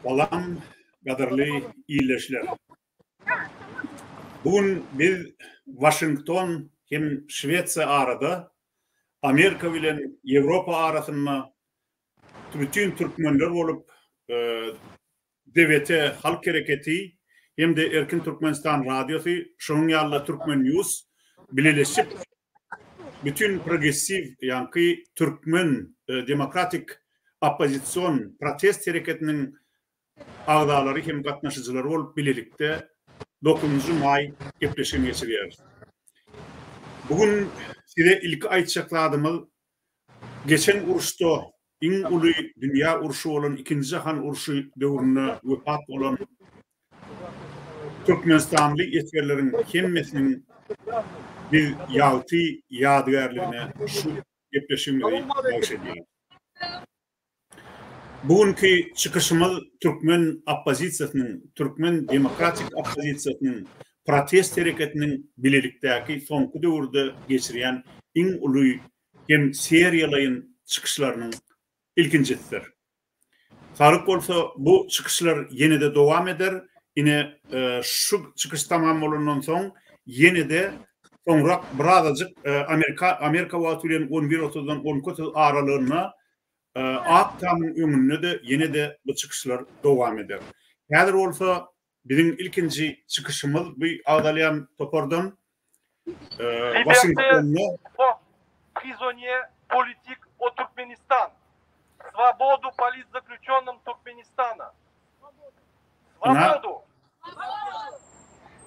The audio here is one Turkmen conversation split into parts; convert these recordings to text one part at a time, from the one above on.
Balam, qadırlı iyileşler. Bugün biz Washington hem Şvetsiya arada Amerika bilen Avrupa arasında bütün Türkmenler olup devlete halk hareketi hem de Erkin Türkmenistan radyosu şunun yalla Türkmen News birleşip bütün progresif yani Türkmen demokratik opozisyon protest hareketinin ağdaları hem katnaşıcıları olup birlikte 9. May gepleşimi geçiriyoruz. Bugün size ilk aytacakladığımız geçen uruşta en ulu dünya uruşu olan 2. Cihan uruşu dövründe vefat olan Türkmenistanlı yetkililerin hemmesinin bir yaltı yadigarlığına şu gepleşimleri bağışlıyor. Bugünkü çıkışımız Türkmen opozisiyasının, Türkmen demokratik opozisiyasının protest hareketinin birlikteki sonku dövrde geçiriyen en ulu hem seriyalayın çıkışlarının ilkincisidir. Sarık olsa bu çıkışlar yine de devam eder. Yine şu çıkış tamam olundan sonra yine de sonra birazcık Amerika vatulyen 11.30'dan 10.30 aralığına Aktam'ın önünde de yine de bu çıkışlar devam eder. Hazır olsa bizim ilkinci çıkışımız bir ağdalayan topardan Washington'da призоне политик о Туркменистан. Свободу политзаключенным Туркменистана. Свободу.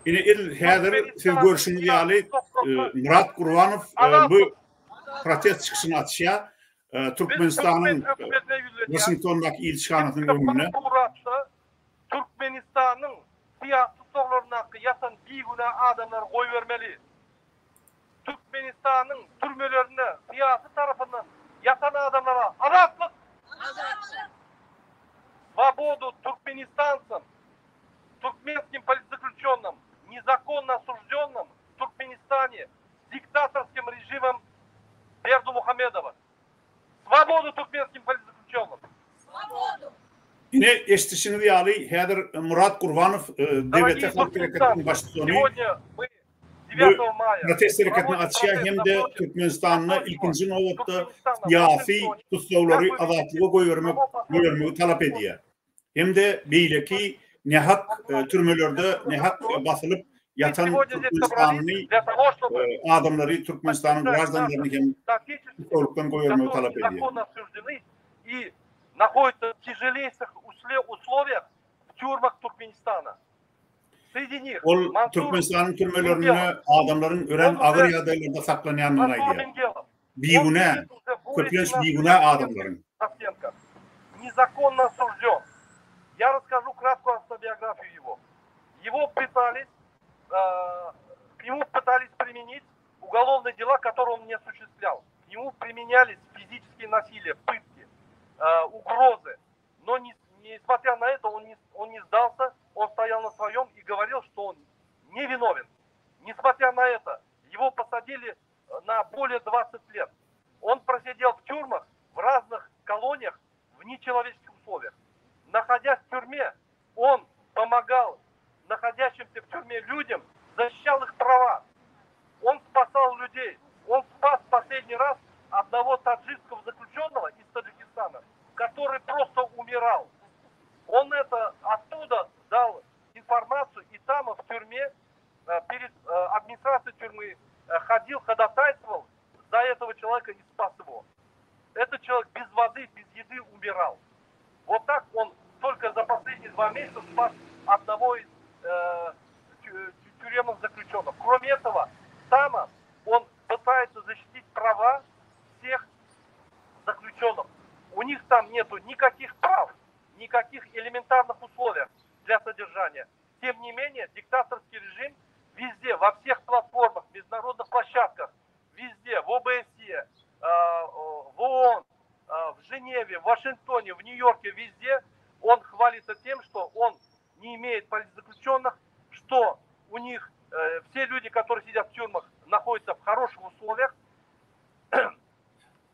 Yine hazır siz görüşünüz yali Murat Kurvanov bu protest çıkışını atışa Türkmenistan'ın Washington'daki ilçikanatının önüne Türkmenistan'ın siyasi sorunlarına yatan biğuna adamlar koy vermeli. Türkmenistan'ın türmelerine siyasi tarafından yatan adamlara azatlık. Свободу туркменистанцам, туркменским политзаключенным, незаконно осужденным в Туркменистане диктаторским режимом Бердымухамедова. Свободу туркменским политзаключенным. Yine eşitişini diyali Hazır Murat Kurvanov devlete halk hareketinin başkanı bu protest hareketini açıya hem de Türkmenistan'la ilkinci novatta siyasi tutsavları azatlığı koyvermeyi talep ediyor. Hem de beyleki ne hak türmelerde ne hak basılıp yatan Türkmenistanlı adamları Türkmenistan'ın gражданlarını hem tutsavlıktan koyvermeyi talep ediyor. И находятся в тяжелейших условиях в тюрьмах Туркменистана. Ol Türkmenistan'ın türmelerine adamların ölen ağır yadaylarda saklanayanlara gidiyor. Bigune, köplenç bigune adamların. Незаконно осужден. Я расскажу краткую автобиографию его. Его пытались, к нему пытались применить уголовные дела, которые он не осуществлял. К нему применялись физические насилия, пытки, угрозы. Но несмотря на это он не сдался, он стоял на своем и говорил, что он не виновен. Несмотря на это, его посадили на более 20 лет. Он просидел в тюрьмах, в разных колониях, в нечеловеческих условиях. Находясь в тюрьме, он помогал находящимся в тюрьме людям, защищал их права. Он спасал людей. Он спас в последний раз одного таджикского заключенного из Таджикистана, который просто умирал. Он это оттуда дал информацию, и там в тюрьме, перед администрацией тюрьмы ходил, ходатайствовал за этого человека и спас его. Этот человек без воды, без еды умирал. Вот так он только за последние 2 месяца спас одного из тюремных заключенных. Кроме этого, там он пытается защитить права всех заключенных. У них там нету никаких прав, никаких элементарных условий для содержания. Тем не менее, диктаторский режим везде, во всех платформах, международных площадках, везде, в ОБСЕ, в ООН, в Женеве, в Вашингтоне, в Нью-Йорке, везде он хвалится тем, что он не имеет политзаключенных, что у них все люди, которые сидят в тюрьмах, находятся в хороших условиях.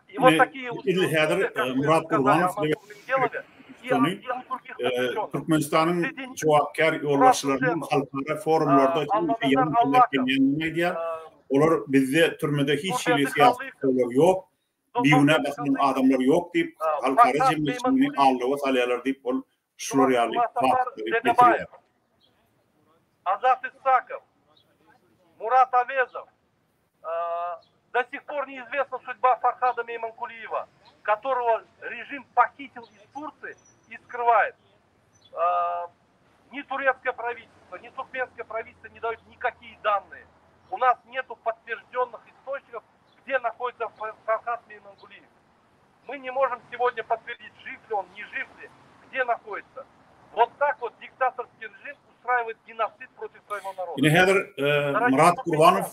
И вот такие условия, Murat Kurvanov tutany Türkmenistan'ın cevapkar yolbaşçılarının halkara forumlarda olar bizde türmede hiç siyasetçiler yok, biyune bakın adamlar yok deyip halkara cemiyetini ağırlığa salyalar deyip şular yani getiriyor. Азат Исаков, Мурат Авезов. До сих пор неизвестна судьба Фархада Мейманкулиева, которого режим похитил из Турции и скрывает. Ни турецкое правительство, ни туркменское правительство не дают никакие данные. У нас нету подтвержденных источников, где находится Фархад Мейманкулиев. Мы не можем сегодня подтвердить, жив ли он, не жив ли, где находится. Вот так вот диктаторский режим устраивает геноцид против своего народа. Yine Heather Murat Kurbanov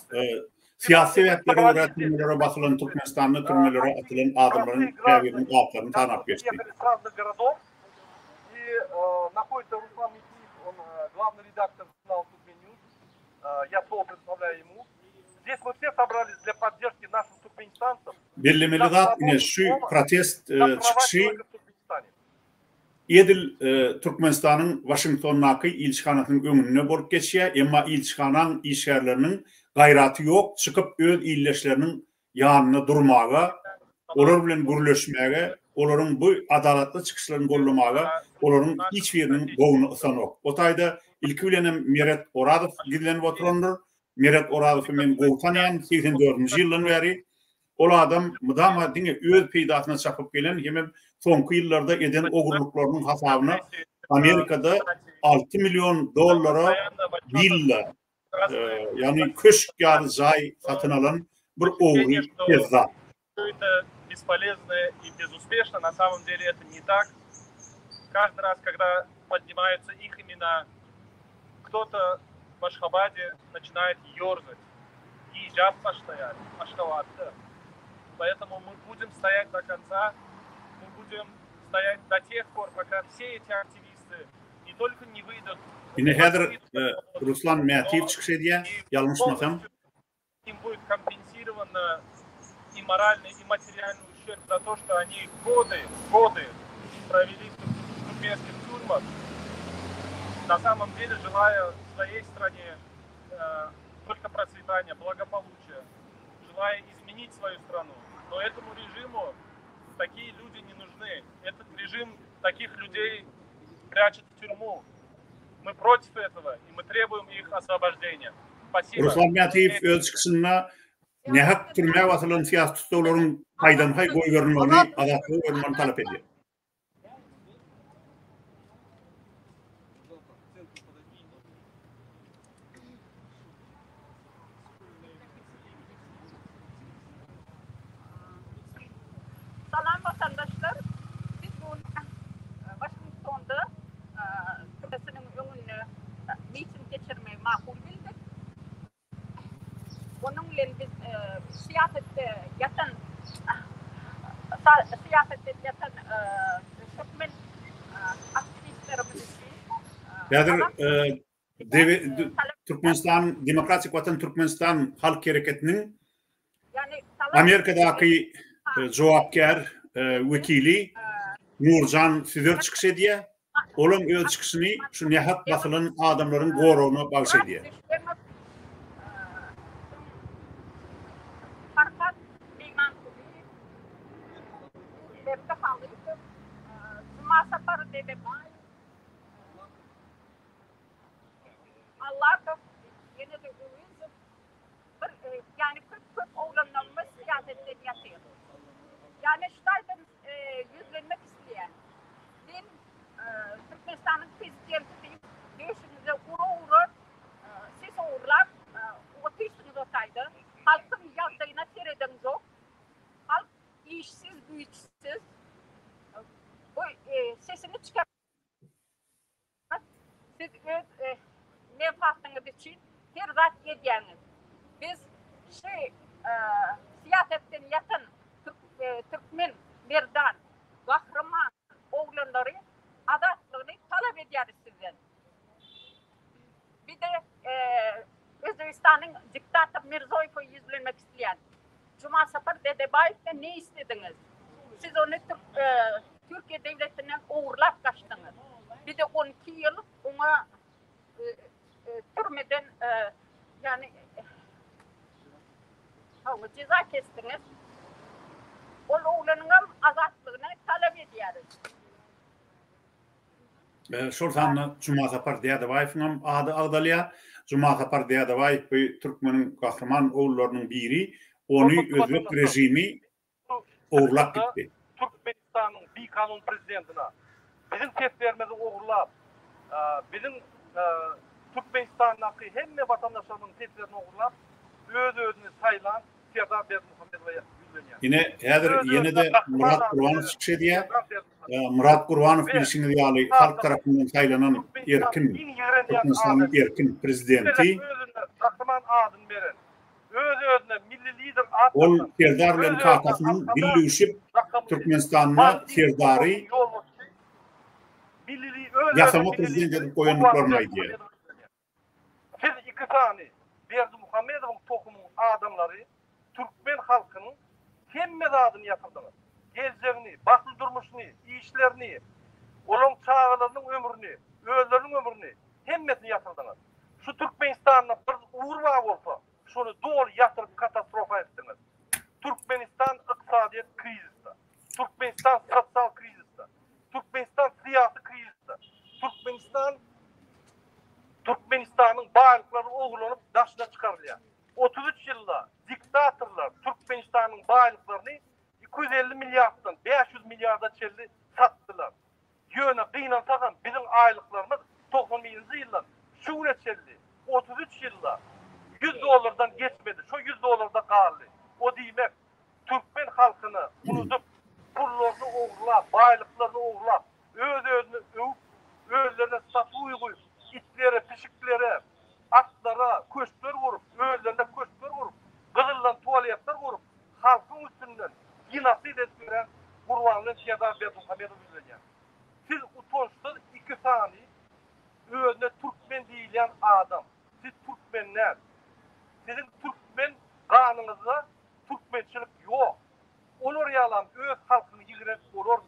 siyasi vekilleri öğretimlere basılan Türkmenistan'da türmelere atılan adamların çevirinin altlarını tanap geçti. И находится Руслан Митиев, он главный редактор журнала Turkmenews. Я слово представляю ему. Здесь мы все собрались для поддержки наших туркменистанцев. Birlemeli zat yine şu protest çıkışı Edil Türkmenistan'ın Washington'daki ilçihanatının önüne bolup geçiyor. Ama ilçihanan işyerlerinin gayrati yok. Çıkıp öz illeşlerinin yanına durmağa, olar bilen gürleşmeye, oların bu adaletli çıkışlarını gollamağa, oların hiçbirinin goğunu ısan yok. O tayda ilk bilenem Meret Oradov gidilen oturandır. Meret Oradov'u men goğutanayan 84. yıldan beri o adam mıdama dine öz peydasına çapıp gelen hemen sonki yıllarda eden o gruplarının hasabına Amerika'da 6 milyon dolara villa yani köşk yarı zay satın alan bir oğri tezat. Это бесполезно и безуспешно. На самом деле это не так. Каждый раз, когда поднимаются их имена, кто-то в Ашхабаде начинает ерзать. Иджаб Ашхабад'da. Поэтому мы будем стоять до конца, мы будем стоять до тех пор, пока все эти активисты не только не выйдут. Yine Heather Ruslan Mehtiyev çıkışı diye yanlışmasam. Им будет компенсировано и моральный, и материальный ущерб за то, что они годы провели в туркменских тюрьмах, на самом деле желая своей стране только процветания, благополучия, желая изменить свою страну. Но этому режиму такие люди не нужны. Этот режим таких людей прячет в тюрьму. Мы против этого, и мы требуем их освобождения. Спасибо. Ruslan Mehtiyev öz çıkışına ne hak türmeye basılan siyasi tutuların kaydan hay goy görünmeni, adatlı görünmeni talep ediyor. Salam vatandaşlar, biz bugün Washington'da Türkiye'nin önüne miting geçirmeyi makul bildik. Onunla biz siyasette yatan Türkmen aktivistlerimiz için Türkmenistan, Demokratik Vatan Türkmenistan Halk Hareketi'nin Amerika'daki cevapkar vekili Nurcan Füzer çıkış ediyor. Onun öz çıkışını şu nehat basılan adamların goruğuna bağış ediyor. Allah yine de yani 40 oğlanlarımız siyasetten yatıyor. Yani Stuyven yüzlenmek isteyen, ben Türkmenistan'ın prezidentiyim, değişinize uğra siz uğurlar, otursunuz otaydı. Halkın yazdığına sereden yok. Halk işsiz, güçsüz. Bu sesini çıkar. Siz menfaatınız için her zat yediğiniz. Biz siyasetten yatan Türkmen, Merdan, Kahraman oğlanları adatlığını talep ediyoruz sizden. Bir de Özbekistan'ın diktatör Mirzoyev'u yüzlemek isteyen Cuma Sapar Dedebayev'de ne istediniz? Siz onu Türkiye devletinden uğurlap kaçtınız. Bir de 12 yıl ona türmeden yani ceza kestiniz. O oğlanın azatlığını talep ediyoruz. Şoltanna Cuma Sapar diýýärdi adı Agdalya. Cuma Sapar diýýärdi bu Türkmenin gahrman oğullarının biri. Onu özbek rejimi uğurlap gitti. Türkmenistan'ın bir kanun prezidentine bizim testlerimizi uğurlap bizim Türkmenistan'daki hemme vatandaşlarının testlerini uğurlap öz-özünü saylan Serdar Berdimuhamedov'a yüzlenýär. Yine yine de Murat Kurbanov çıkışı diye Murat Kurbanov bilişini diýýärli halk tarapyndan saylanan erkin Türkmenistan'ın erkin prezidenti Kahraman adını veren öz-özüne milli lider adını ol Serdarlyň kakasynyň birleşip Türkmenistan'a Serdary Yasama prezident edip koyanlıklarına diye. Siz iki tane Berdimuhamedov'un tokumun adamları Türkmen halkının hemme adını yatırdınız. Geleceğini, bakıl durmuşunu, işlerini, onun çağlarının ömrünü, özlerinin ömrünü hemmesini yatırdınız. Şu Türkmenistan'la bir uğurva olsa şunu doğru yatırıp katastrofa ettiniz. Türkmenistan iktisadiyet kriziste. Türkmenistan sosyal kriziste. Türkmenistan siyasi kriziste. Türkmenistan'ın bağlılıkları oğurlanıp daşına çıkarılıyor. 33 yılda diktatörler Türkmenistan'ın bağlılıklarını 250 milyardan 500 milyarda çeldi sattılar. Yöne kıynan bizim aylıklarımız 90. yıldan şuure çeldi. 33 yılda $100 geçmedi. Şu $100 kaldı. O demek Türkmen halkını unutup pullarını uğurlap, baylıklarını uğurlap, öz-özünü övüp, özlerine statü koyup, itlere, pişiklere, atlara, köşkler vurup, özlerine köşkler vurup, kızıldan tuvaletler vurup, halkın üstünden ginası edildiren Kurbanlı Serdar Berdimuhamedov yüzlenýär. Siz utançsız iki sani özüne Türkmen diýilen adam. Siz Türkmenler. Sizin Türkmen kanınızda Türkmençilik yok. Olur yalan öz halkını yigirek olur mu?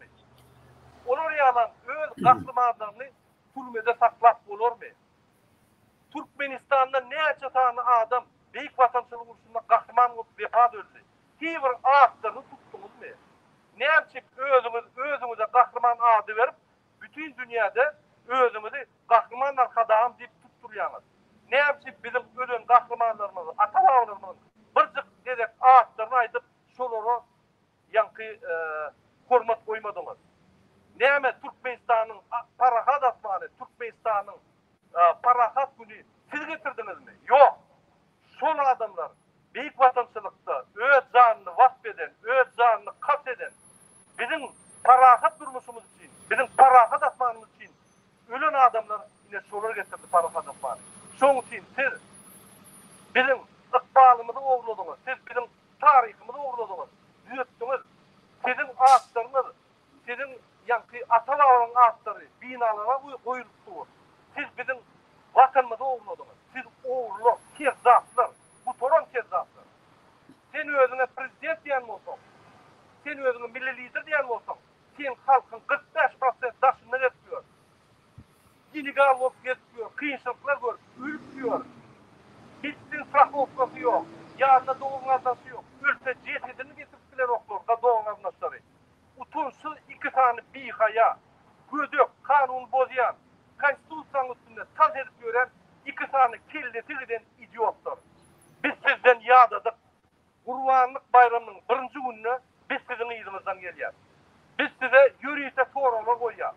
Olur yalan öz kahramanlarını türmede saklap olur mu? Türkmenistan'da neçe tane adam büyük vatandaşlık uğrunda kahraman olup vefat öldü. Hiçbir ağaçlarını tuttunuz mu? Ne yapacak özümüze kahraman adı verip bütün dünyada özümüzü kahramanlar kadağım deyip tutturuyoruz. Ne yapacak bizim ölen kahramanlarımızı, atalarımızın bircik dedek ağaçlarını aydıp şoları yankı hormat koymadınız. Ne yapacak Türkmenistan'ın parahat asmanı, Türkmenistan'ın parahat günü siz getirdiniz mi? Yok. Son adamlar büyük vatandaşlıkta öz canını vasfeden, öz canını kasteden bizim parahat durmuşumuz için, bizim parahat asmanımız için ölen adamlar yine şoları getirdi parahat asmanı. Şunun için siz bizim ikbalımızı uğurladınız, siz bizim tarihimizi uğurladınız, düzelttiniz. Sizin ağaçlarınız, sizin yankı ataların ağaçları binalara koyuldu. Siz bizim vatanımızı uğurladınız. Siz uğurlu, kezzaplar, bu toran kezzaplar. Sen özüne prezident diyen mi olsan, sen özüne milli lider diyen mi olsan, sen halkın 45% daşını getiriyor. İllegal olup getiriyor, kıyışıklar gör, ölüp diyor. Hiçbir strafofkası yok, yarına doğum adası yok. Ülse cesedini getirdiler oklar, doğum adasları. Utunsuz iki tane bihaya, gödök, kanun bozayan, konstitusyon üstünde taz edip gören iki tane kelleti giden idiotlar. Biz sizden yadadık. Kurbanlık bayramının birinci gününü biz sizin iyidimizden geliyor. Biz size yürüyüşe sorular koyuyor.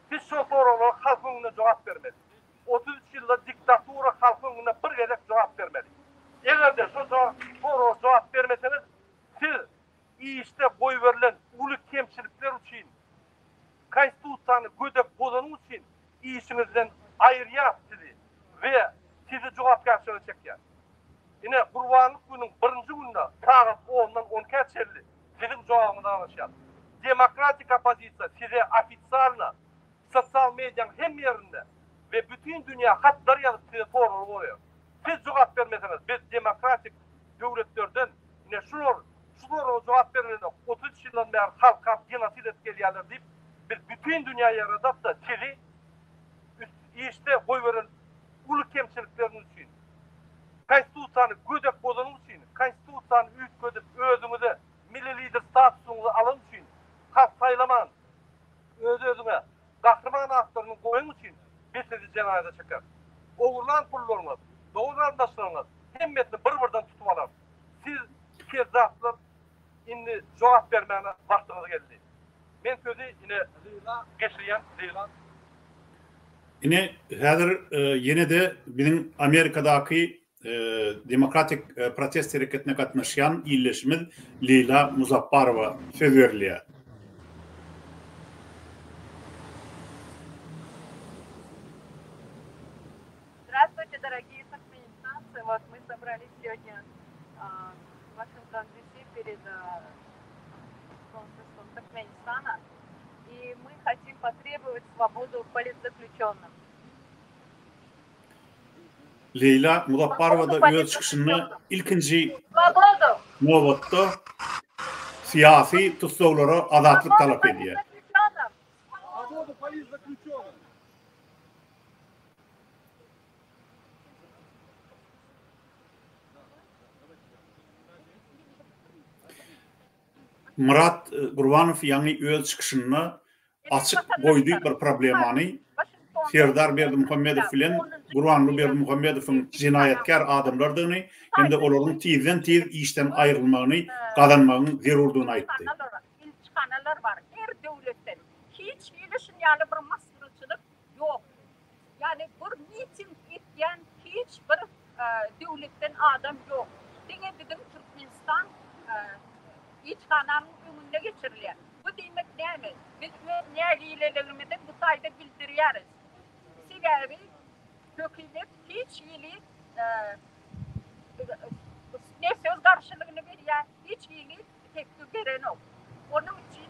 Siz şu sorulara halkın önüne cevap vermedik. 33 yılda diktatura halkın önüne bir gerek cevap vermedik. Eğer de şu sorulara cevap vermeseniz siz iyi işte boy verilen ulu kemçilikler için konstitusyonu gödek bozanı için işinizden ayırıyor sizi ve sizi cevapkarşılığı çekiyor. Yine kurbanlık günün birinci gününde saat 10'dan 10'a çelli sizin cevabınızdan alışıyor. Demokratik opozisiya size ofisyalna sosyal medyanın hem yerinde ve bütün dünya hatlar yazıp size sorular oluyor. Siz cevap vermeseniz biz demokratik devletlerden yine şunlara cevap verelim. 33 yıldan beri halka genosid edip geliyorlar deyip biz bütün dünyayı yaratıp da Çili işte koy veren ulu kemçiliklerinin için konstitusiyanı gödek bozanın için konstitusiyanı üst gödep özünüzü milli lider statusunuzu alın için kas saylaman özüne kahraman haklarını koyun için biz sizi cenayete çeker. Oğurlan pullarınız, doğru arkadaşlarınız hemmetini bir-birden tutmalar. Siz iki zatlar indi cevap vermeyene vaktiniz geldi. Men sözü yine geçiryen Leyla. Yine hazır yine de bizim Amerika'daki demokratik protest hareketine katnaşan illeşimiz Leyla Muzaffarova söz veriliyor. Здравствуйте, дорогие туркменстанцы. Вот мы собрались сегодня в Вашингтон, Д.С. перед консульством Туркменистана. И мы хотим потребовать свободу политзаключенным. Leyla Muzaffarova da öz çıkışını ilkinci Свободу! Novat'ta siyasi tutsaklara azatlık talep ediyor. Политзаключенным! Свободу политзаключенным. Murat Gurbanov yani öz çıkışını açık koyduğu bir problemani Serdar Berdimuhamedov bilen Gurbanov Berdimuhamedov'un cinayetkar adamlardığını hem de onların tizden tiz işten ayrılmağını kazanmağının zerurduğunu aytdı. İlçkanalar var. Her devletten. Hiç ilişkin yani bir masrıçılık yok. Yani bir miting etken hiçbir devletten adam yok. Dine bizim Türkmenistan İçkananın önünde geçirilir. Bu demek ne mi? Biz neylilerimizi bu sayede bildiriyoruz. Sebebi hükümet hiç ili ne söz karşılığını veriyor, hiç ili teklif veren yok. Onun için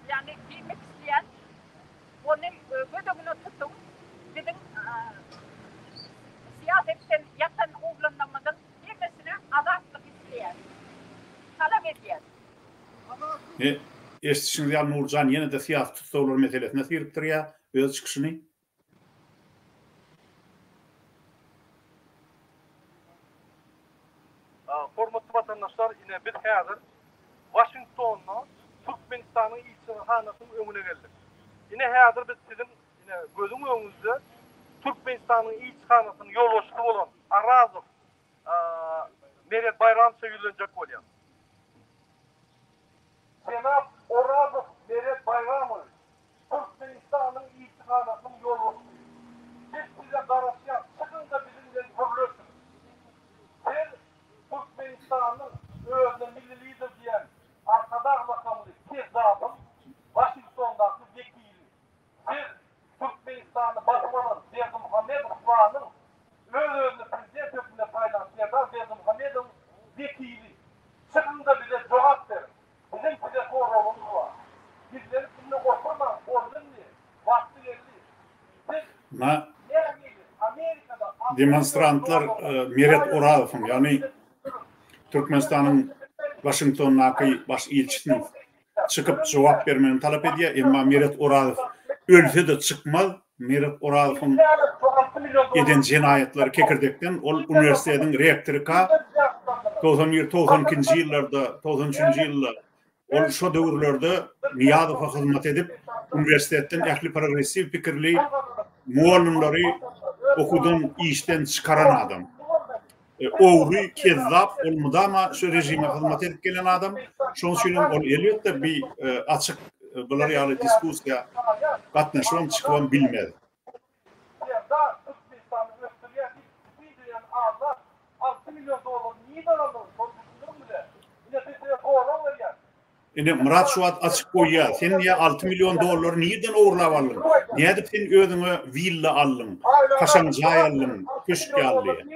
yani bilmek isteyen onun ödümünü tutun, bizim siyasetten yakın oğlanlarımızın hepsine azatlık isteyen. Talep ediyor. Eşitişiniz ya Nurcan yine de siyasi tutsaklar meselesine siriptir ya öz çıkışını. Hormatly vatandaşlar, yine biz hazır Washington'da Türkmenistan'ın elçihanasının önüne geldik. Yine hazır biz sizin yine gözün önünüzde Türkmenistan'ın elçihanasının yolbaşçısı olan Arazov Meret Bayram söylenecek oluyor. Cenab Orazov Meret Bayramov Türkmenistan'ın elçihanasının yolbaşçısı. Biz size karşıya çıkın da bizimle hürlürsün. Siz Türkmenistan'ın özde milli lider diyen arkadaş makamlı Kezzab'ın Washington'daki vekili. Siz Türkmenistan'ı başbakan Berdimuhamedov'un özde prezident hükümüne paylaştıran Berdimuhamedov'un vekili. Çıkın da bize cevap verin. Bizim bize sorumuz var. Bizleri sizinle oturma, ordun diye. Vakti geldi. Siz Amerika'da Demonstrantlar Meret Oralov'un yani Türkmenistan'ın Washington'daki baş elçisinin çıkıp cevap vermeni talep ediyor. Ama Meret Oralov ölse de çıkmaz. Meret Oralov'un eden cinayetleri Kekirdek'ten o üniversitenin rektörü ka 92 yıllarda 93 yıllar o şu dövrlerde Niyadov'a hizmet edip üniversitetten ehli progresiv fikirli muallimleri okudan işten çıkaran adam. Oğru, kezzap olmadı ama şu rejime hizmet edip gelen adam. Şunu söyleyeyim, o elbette bir açık bularyalı diskusiya katnaşılan çıkılan bilmedi. Murat Suat açık koyuyor. Sen niye 6 milyon dolar niyeden uğurlav aldın? Niye de sen ödünü villa aldın? Kaşan cay aldın? Köşk aldın?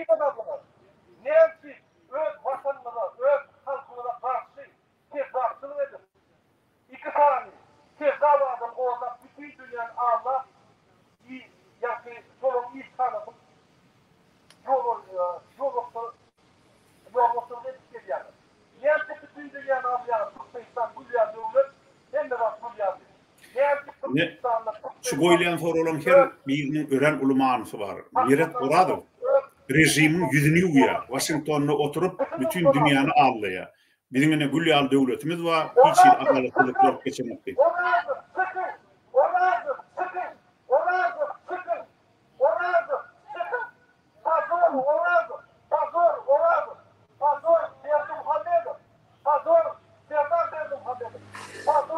öz vatanına, öz halkına karşı tezahürünü edin. İki saniye. Tezahürü orada bütün dünyanın ağla yani sorun ilk tanıdım. Yolunu edip geliyor. Yani bütün dünyanın ağlayan Türkmenistan bu dünya devlet hem de Ne şu goýlayan soralan her birinin ören ulumanysy bar. Miret Muradov rejimin yüzünü ýuýar. Washingtonda oturup bütün dünýäni allaýar. Bizimine gülýal döwletimiz var. Hiç ýyl adaletlilik ýok geçemekdi.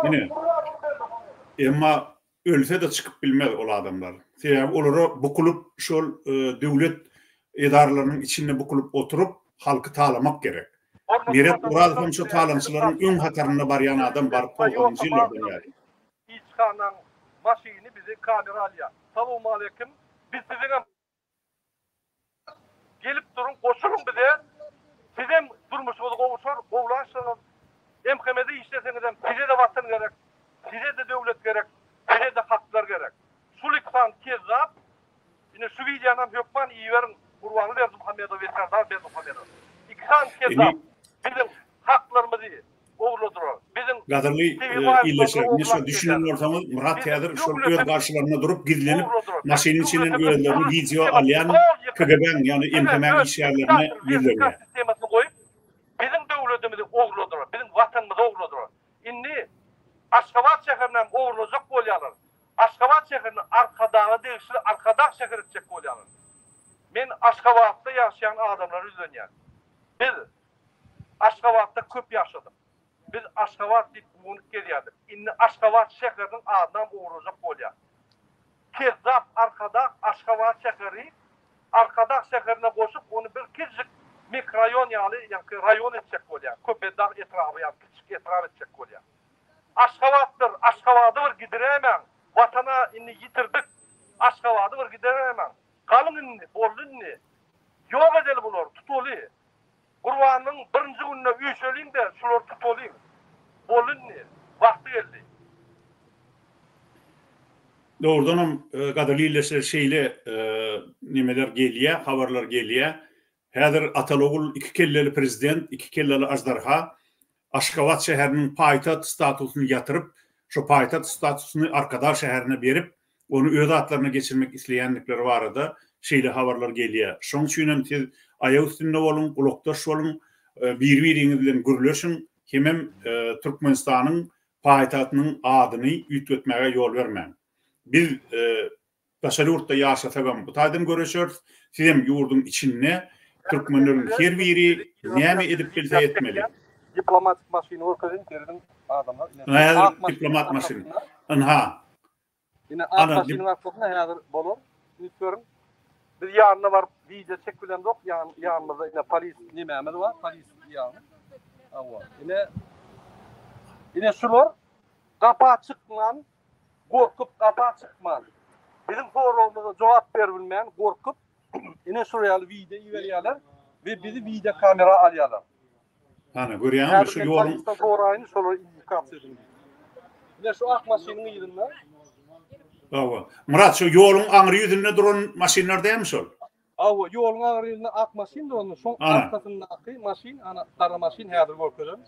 Yine emma ölse de çıkıp bilmez ol adamlar. Sebäbi olary bukulup şol döwlet edaralarynyň içinde bukulup oturup halky talamak gerek. Miret Muradow'un şu talançylaryň öň hataryna barýan adam bar bolgan ýyllardan ýaly. İçkanan maşyny bizi kamera alýar. Salamu aleykum. Biz size gelip durun, koşulun bize. Sizem durmuşyňyzy gowuşar, gowlaşyňyz. MKM'de işleseňizem size de watan gerek. Size de döwlet gerek. Size de haklar gerek. Şuliksan kezzap. Yine şu videonam hökman iyi verin. Gurbanly Berdi Muhammedow ve Serdar Berdi Muhammedow. İksan kezzap. Bizim haklarymyzy gowurladylar. Bizim gadyrly illeşler. Şu düşünen ortamı Murat Kadir şu öýe garşylaryna durup gizlenip maşynyň içinden öýelerini video alýan KGB'nin yani MKM'nin işgärlerine bildirýär. Bizim döwletimizi gowurladylar. Bizim watanymyzy gowurladylar. Indi Aşgabat şäherinden gowurlajak bolýarlar. Aşgabat şäheriniň arkadagy degişli arkadak şäher etjek bolýarlar. Men Aşgabatda ýaşaýan adamlar üzlenýär. Biz Aşgabatda köp ýaşadyk. Biz Aşgabat diýip muňy gelýärdik. Indi Aşgabat şäheriniň adamdan gowurlajak bolýar. Kezzap arkadak Aşgabat şäheri arkadak şäherine goşup onu bir kiçik mikrorayon ýa-ni rayon etjek bolýar. Köpedağ etrafy ýa kiçik etraf etjek bolýar. Aşgabatdyr, Aşgabaty bir gidiremen. Watana inni yitirdik. Aşgabaty bir gidiremen. Galyň inni, boldy inni. Ýok edeli bular, tutuly. Gurbanyň birinji gününe üýşeliň de şular tutuly. Boldy inni. Wagty geldi. Doğrudanam gadyrly illeşler şeýle nimeler gelýär, habarlar gelýär. Häzir Atalogul iki kelleli prezident, iki kelleli ajdarha Aşgabat şäheriniň paýtaht statusyny ýatyryp, şu paýtaht statusyny arkadaş şäherine berip, onu öz atlaryna geçirmek isleýänlikleri barada şeýle habarlar gelýär. Şoň üçin hem siz aýak üstünde bolun, ulukdaş bolun, bir-biriňiz bilen gürleşin, hemem Türkmenistanyň paýtahtynyň adyny ýitgetmäge ýol bermäň. Biz başary ýurtda ýaşasagam bu taýdan göreşýär. Sizem ýurdun içinde Türkmenleriň her biri näme edip bilse etmeli. Diplomatik maşyny orkadan terden adamlar. Diplomat maşyny. Aha. Yine maşynyň arkasyna häzir bolar. Lütfen. Biz ýanyna bar video çek bilen dok. Ýanymyzda yine polis nimämiz bar? Polis ýany. Awa. Yine şular gapa çykman, gorkup gapa çykman. Bizim forumumyza jogap berilmeýän gorkup yine şuraya video ýerýärler we bizi video kamera alýarlar. Ana görýärmi şu ýolun doğrayını şolar indikasiýa edin. Yine şu ak maşynyň ýerinde. Awa. Murat şu ýoluň aňry ýüzünde duran maşinler dämi şol? Awa, ýoluň aňry ýerinde ak maşyn duran, şoň arkasyndaky maşyn, ana tara maşyn häzir görkezem.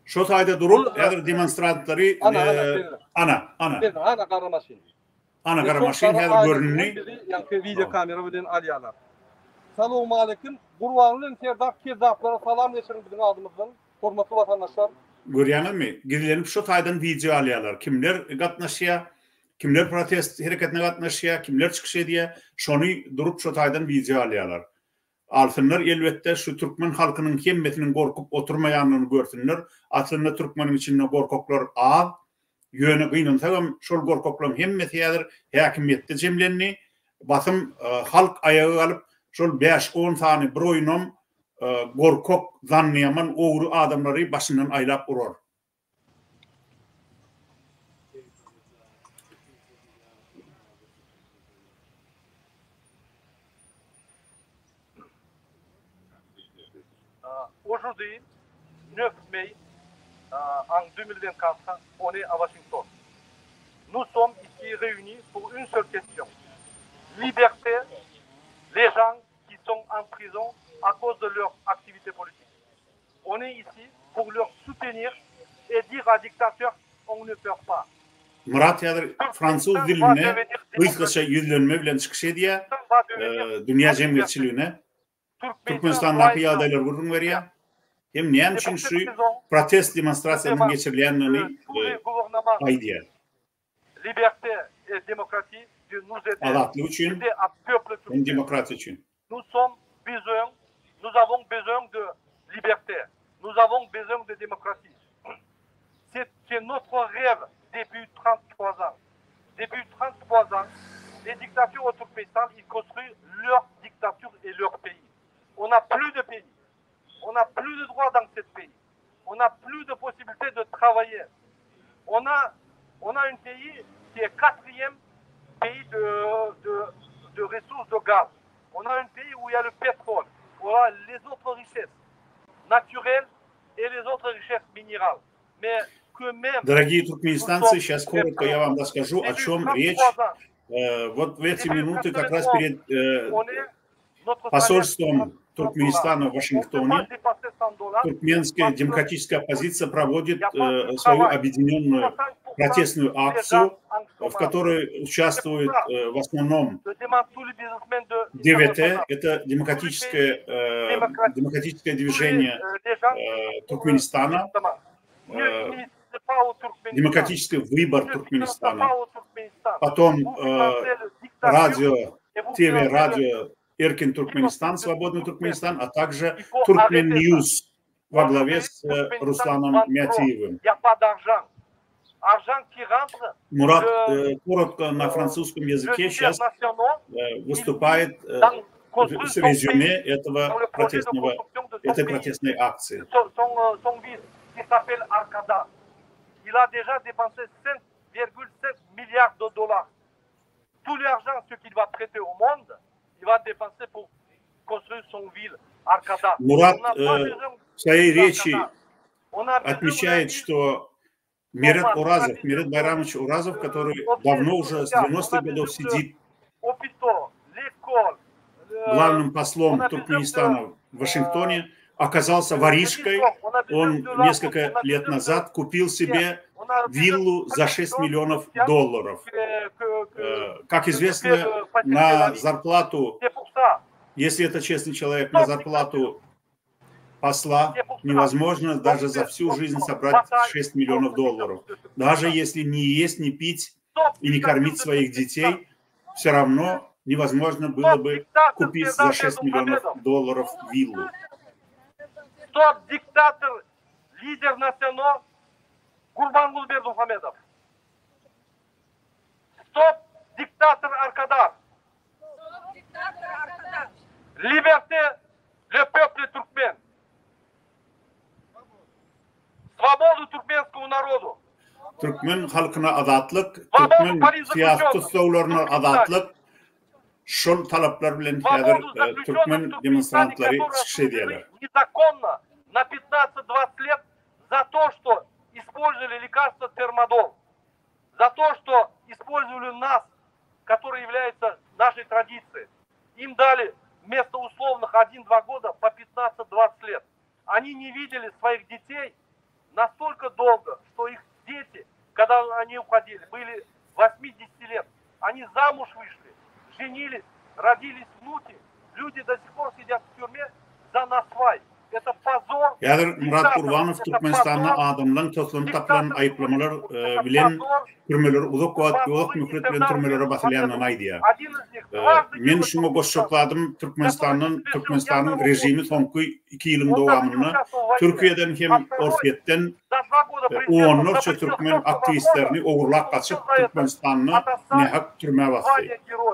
Şu taýda durup, häzir demonstrantlary ana kara maşyn. Ana kara maşyn häzir görünýär. Ýa-ni video kamera bilen alýarlar. Salamu aleykum. Gurbanly Serdar Kezzaplara salam geçirin bizim adymyzdan. Hormatly watandaşlar. Görýänmi? Gidilenip şu taýdan video alýarlar. Kimler gatnaşýar, kimler protest hereketine gatnaşýar, kimler çykyş edýär, şonu durup şu taýdan video alýarlar. Alsınlar elbette şu Türkmen halkynyň hemmetiniň gorkup oturmaýanyny görsünler. Aslında Türkmeniň içinde gorkoklar az, ýöne gynansaňam şol gorkoklaryň hemmeti ýadyr häkimetde jemlenni. Basym halk ayagy alyp şol 5-10 sany bir oýnam gorkok zanniyaman ogry adamlary başyndan aýlap urar. Aujourd'hui, 9 mai en 2024, on est à Washington. Nous sommes ici réunis pour une seule question. Liberté les gens qui sont en prison à cause de leur activité politique. On est ici pour leur soutenir et dire à dictateur, on ne perd pas. Murat yadır Fransız diline kıyskaça yüzlenme bilen çıkış ediyor dünya cemiyetçiliğine. Türkmenistan'daki yağdaylar vurun veriyor. Hem neyem için şu protest demonstrasyanın geçirilenini aydiyor. Liberté et démocratie de nous aider. Adatlı için Aider à peuple hem turc. demokrat için. Nous avons besoin de liberté. Nous avons besoin de démocratie. C'est notre rêve depuis 33 ans. Depuis 33 ans, les dictatures au Turkménistan, ils construisent leur dictature et leur pays. On n'a plus de pays. On n'a plus de droits dans ce pays. On n'a plus de possibilité de travailler. On a un pays qui est quatrième pays de ressources de gaz. On a un pays où il y a le pétrole, où il y a les autres richesses naturelles et les autres richesses minérales. Mais que même... Дорогие туркменистанцы, сейчас коротко я вам расскажу, о чем речь. Вот в эти минуты как раз перед посольством Туркменистана в Вашингтоне туркменская демократическая оппозиция проводит свою объединенную протестную акцию, в которой участвует в основном ДВТ, это демократическое движение Туркменистана, демократический выбор Туркменистана, потом радио, ТВ-радио Эркин Туркменистан, Свободный Туркменистан, а также Туркмен Ньюс во главе с Русланом Мятиевым. Мурат коротко на французском языке сейчас выступает с резюме этой протестной акции. Il a déjà dépensé 5,7 milliards de dollars. Tout l'argent ce qu'il va traiter au monde, il va dépenser pour construire son ville Arkada. Мурат в своей речи отмечает, что Мерет Байрамович Уразов, который давно уже с 90-х годов сидит главным послом Туркменистана в Вашингтоне, оказался воришкой. Он несколько лет назад купил себе виллу за $6 миллионов. Как известно, на зарплату, если это честный человек, на зарплату посла невозможно даже за всю жизнь собрать $6 миллионов. Даже если не есть, не пить и не кормить своих детей, все равно невозможно было бы купить за $6 миллионов виллу. Стоп, диктатор, лидер национал Гурбангулы Бердымухамедов. Стоп, диктатор Аркадар. Liberté, le peuple туркмен. Свободу туркменскому народу. Türkmen halkına adatlık, Türkmen siyasi tutsovlarına adatlık, şol talaplar bilen Türkmen demonstrantları çıkış ediyorlar. Незаконно на 15-20 лет за то, что использовали лекарство термодол, за то, что использовали нас, который является нашей традицией. Им дали вместо условных 1-2 года по 15-20 лет. Они не видели своих детей настолько долго, что их дети, когда они уходили, были 80 лет. Они замуж вышли, женились, родились внуки. Люди до сих пор сидят в тюрьме за насвай. Это позор. Yadır Murat Kurbanov Türkmenistan'da adamdan toplanıp tapılan ayıplamalar bilen türmeler uzak mühlet bilen türmelere basılayandan aydiya. Men şunu goşçokladım Türkmenistan'ın rejimi sonku 2 yılın doğamını Türkiye'den hem Orfiyet'ten onlarca Türkmen aktivistlerini uğurlak kaçıp Türkmenistan'ı nehak türmeye bastı.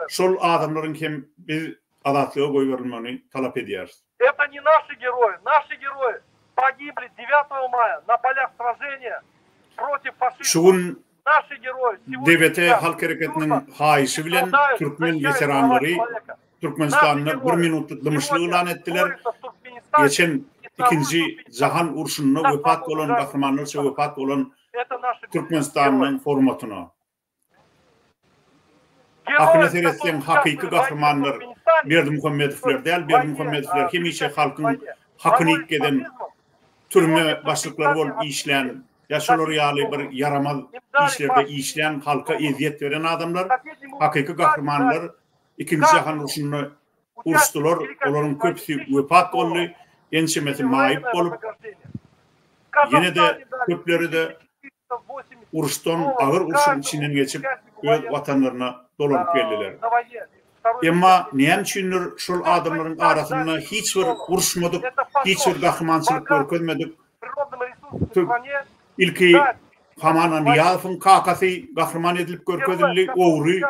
Şol adamların hem bir adatlığa koy verilmeni talep ediyoruz. Это не наши герои. Наши герои погибли 9 мая на полях сражения против фашистов. Наши герои DVT Halk Hareketi'nin haişi bilen Türkmen veteranları Türkmenistan'ı 1 minutluk dımışlığı ilan ettiler. Geçen 2. Cahan Urşunu'na vefat olan kahramanlarca vefat olan Türkmenistan'ın formatına. Hakkını teretken hakiki kahramanlar Berdimuhamedovlar değil, Berdimuhamedovlar hem işe halkın hakkını eden türme başlıkları olup işleyen yaşalar ýaly bir yaramaz işlerde işleyen, halka eziyet veren adamlar, hakiki kahramanlar, ikinci Jahan Uruşuny uruşdular, olaryň köpsi wepat boldy, ençemesi maýyp bolup, ýene de köpleri de uruşdan, agyr uruşun içinden geçip öz watanlaryna dolanyp geldiler. Emma näme üçindir şol adamlaryň arasynda hiç bir uruşmadyk, hiç bir gahrymançylyk görkezmedik. İlki Hamana Niyazowyň kakasy gahrman edilip görkezildi, owry.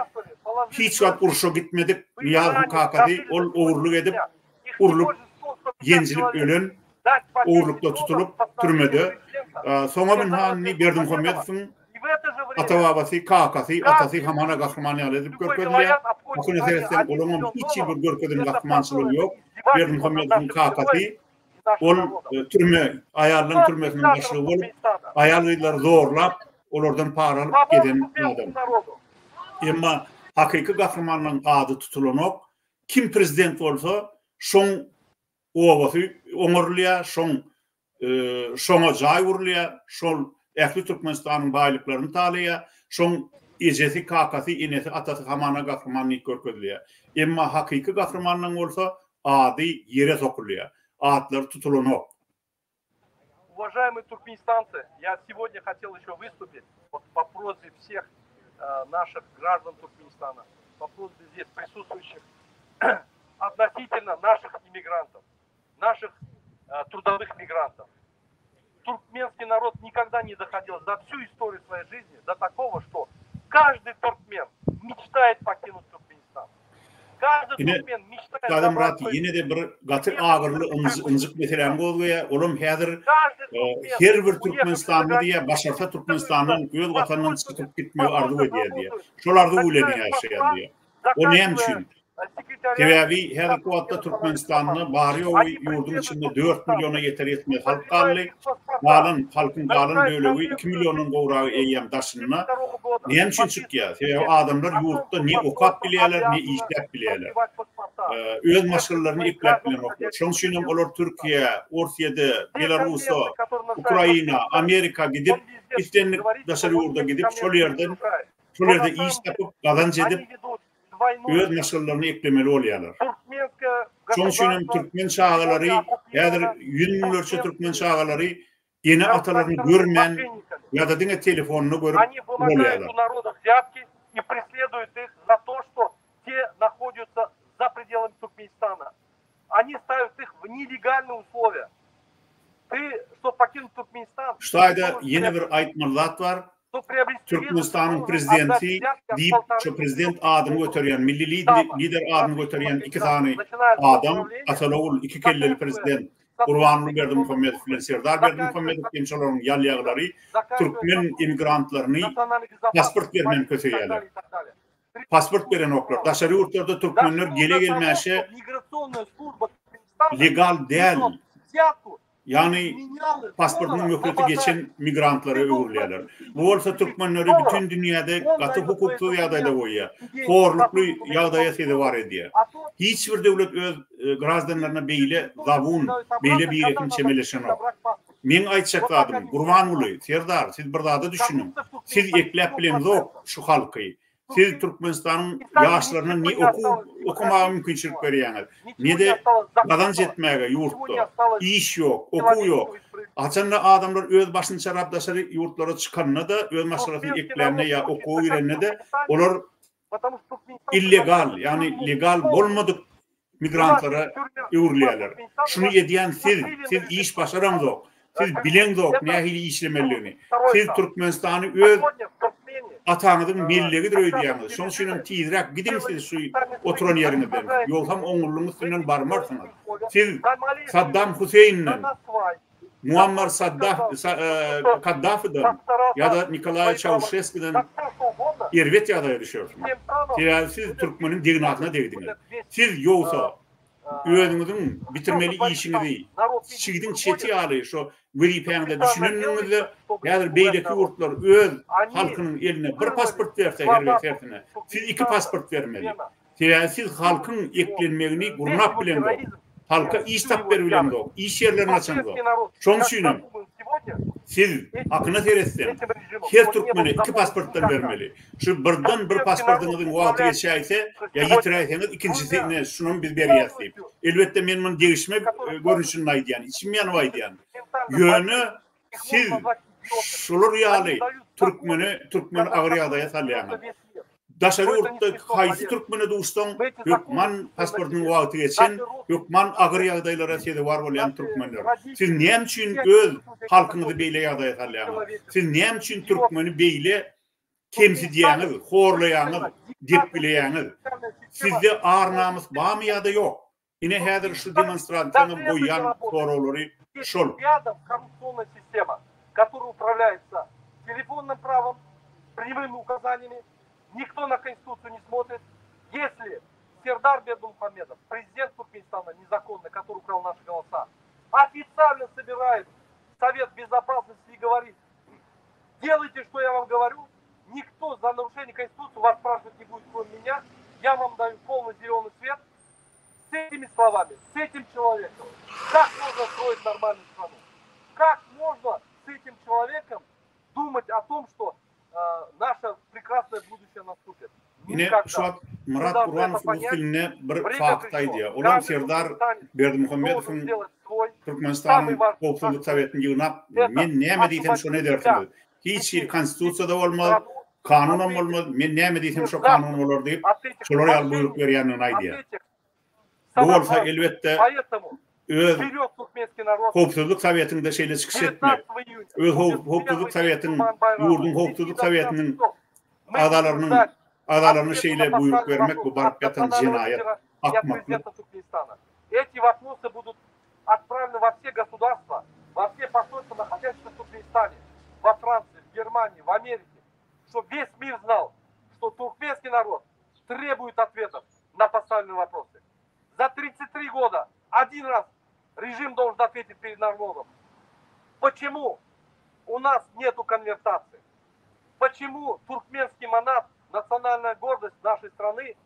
Hiç wagt uruşa gitmedik. Niyazowyň kakasy ol owruluk edip, urulup, ýenjilip ölen, owrulukda tutulup türmede. Soňa Minhany Berdimuhammedowyň ata-babasy, kakasy, atasy Hamana gahrman edilip görkezildi. Hakuna seretden olamam hiç bir görkezilme gahrymançylygy ýok. Berdimuhammedowyň kakasy ol türme, ayarlaryň türmesiniň başlygy bolup, ayarlylar zorlap, olardan para alyp giden adam. Emma hakiki gahrymanyň ady tutulanok, kim prezident bolsa, şoň obasy oňurlýa, şoňa jaý urlýa, şol ähli Türkmenistanyň baýlyklaryny talýa, şoň ejesi, kakasy, enesi, atasy Hamana gahrymanyny görkezilýär. Emma hakiki gahrymanyň bolsa, ady ýere sokulýar. Атлар tutulunok. Уважаемые туркменистанцы, я сегодня хотел еще выступить по просьбе всех наших граждан Туркменистана, по просьбе здесь присутствующих относительно наших иммигрантов, наших трудовых мигрантов. Туркменский народ никогда не доходил за всю историю своей жизни до такого, что каждый туркмен мечтает покинуть Туркменистан. Каждый туркмен müştahit. Adam rahat yine de bir gatı ağırlı ınzık meselem bolýar. Olam häzir her bir Türkmenistanly diye başarsa Türkmenistanyň öz watanyny çıkyp gitmeýi arzu edýär diye. Şolardy uýlany ýaşaýar diye. O näme üçin? Tebebi her wagtda Türkmenistanyny bary ýurdun içinde 4 milyona ýeter etmez halk gally. Galan halkyň galan bölegi 2 milyonyň gowragy eýem daşynyna. Näme üçin çykýar? Sebäbi adamlar ýurtda ne okap bilýärler, ne işläp bilýärler. Öz maşgulalaryny ipläp bilýärler. Şoň üçin olar Türkiýe, Orsiýada, Belarusda, Ukraina, Amerika gidip istenlik daşary ýurda gidip şol ýerde iş tapyp, gazanç edip öz maşgulalaryny iplemeli bolýarlar. Şoň üçin türkmen şagalary, ýa-da ýünlükçe türkmen şagalary ýene atalaryny görmän ýa-da diňe telefonyny görüp bolýarlar. И преследуют их за то, что те находятся за пределами Туркменистана. Они ставят их в нелегальные условия. Ты, чтобы покинуть Туркменистан... Şaýda ýene bir aýtmalar var. Türkmenistanyň prezidenti diýip, şu prezident adyny göterýän, milli lider adyny göterýän iki tane adam, Atalowul iki kelleli prezident Gurbanly Berdimuhammedow bilen Serdar Berdimuhammedow gençleriň ýalýaglary türkmen immigrantlaryny pasport bermän köseýärler. Pasport beren oklar. Daşary ýurtlarda türkmenler gele gelmäşe legal däl. Yani pasportunun möhleti geçen migrantları öwürlerler. Bu bolsa türkmenleri bütün dünyada gaty hukukly ýagdaýda bolýar. Horlukly ýagdaýa sede bar edýär. Hiç bir döwlet öz grazdanlaryna beýle zabun, beýle bir ýetim çemeleşenok. Men aýtjakladym, Gurbanuly, Serdar, siz bir zada düşünün. Siz ekläp bilen zok şu halky. Siz Türkmenistanyň ýaşlaryna ne okumagy mümkinçilik berýäňiz. Ne de gazanç etmäge ýurtda. İş ýok, okuw ýok. Açanda adamlar öz başyny çarap daşary ýurtlara çykanda da öz maslahaty eklerine ýa okuw ýerine de olar illegal, ýani legal bolmadyk migrantlara öwürleýärler. Şunu edýän siz iş başaramzok. Siz bileňzok nähili işlemelini. Siz Türkmenistany öz ataňyzyň milligidir öýdýäňiz. Şoň üçin tizrak gidin siz şu oturan ýeriňizden. Ýol ham oňurlugyň üstünden barmarsyňyz. Siz Saddam Huseyniň, Muammar Kaddafi'den ýa-da Nikolay Çavuşeski'den erwet ýagdaýa düşýärsiz. Siz Türkmeniň degnatyna degdiňiz. Siz ýogsa özüňiziň bitirmeli işinizi, çigidin çeti ýaly şu wiripeňde düşünenňizde ýa-da beýleki ýurtlar öz halkynyň eline bir pasport berse herwetine, siz iki pasport bermeli. Siz halkyň eklenmegini gurnap bilen halka iş tap berbilen iş ýerlerini açandy. Şoň üçin Siz akına teretsen, her Türkmene 2 pasporttan vermeli. Şu birden bir pasportunuzun wagty geçäýse, ya ýitiräýseniz ikincisine şunun biz berýäs diýip. Elbetde men bunu değişmek görünüşünü aýdýan, içim ýanyp aýdýan. Ýöne siz şular ýaly Türkmen agryadaýa salýaňyz. Daşary urtda haýsy Türkmene duşdan, ýokman pasportunyň wagty geçen, ýokman agry ýagdaýlara sede bar bolýan Türkmenler. Siz näme üçin öz halkyňyzy beýle ýagdaýa salýaňyz? Siz näme üçin Türkmeni beýle kemsidýäňiz, horlaýaňyz, dep bilýäňiz? Sizde ar namys barmy ýa-da ýok? Ine häzir şu demonstrantyny goýan sorolary şol. Рядом коррупционная система, которая управляется телефонным правом, прямыми указаниями. Никто на Конституцию не смотрит. Если Сердар Бердымухамедов, президент Туркменистана незаконный, который украл наши голоса, официально собирает Совет Безопасности и говорит: делайте, что я вам говорю, никто за нарушение Конституции вас спрашивать не будет, кроме меня, я вам даю полный зеленый свет. С этими словами, с этим человеком, как можно строить нормальную страну? Как можно с этим человеком думать о том, что наше прекрасное будущее наступит? Yine şu an Murat Kur'anov ülkeline bir fakt aýdýar. Olan Serdar Berdimuhammedowyň Türkmenistan Gowşuluk Sowetini ýygnap, men näme diýsem şonu ederdim. Hiç bir konstitusiýada bolmaz, kanunam bolmaz, men näme diýsem şu kanun bolar diýip, şolary al buyruk berýänini aýdýar. Bu bolsa elbetde öz Gowşuluk Sowetinde şeýle çykyş etmek, öz Gowşuluk Sowetiniň, ýurdun Gowşuluk Sowetiniň adalarını şeyle buyruk vermek, bu barıp yatan cinayet, akmaklık. Эти вопросы будут отправлены во все государства, во все посольства, находящиеся в Туркменистане, во Франции, в Германии, в Америке, чтобы весь мир знал, что туркменский народ требует ответов на поставленные вопросы. За 33 года один раз режим должен ответить перед народом. Почему у нас нету конвертации? Почему туркменский монат, национальная гордость нашей страны,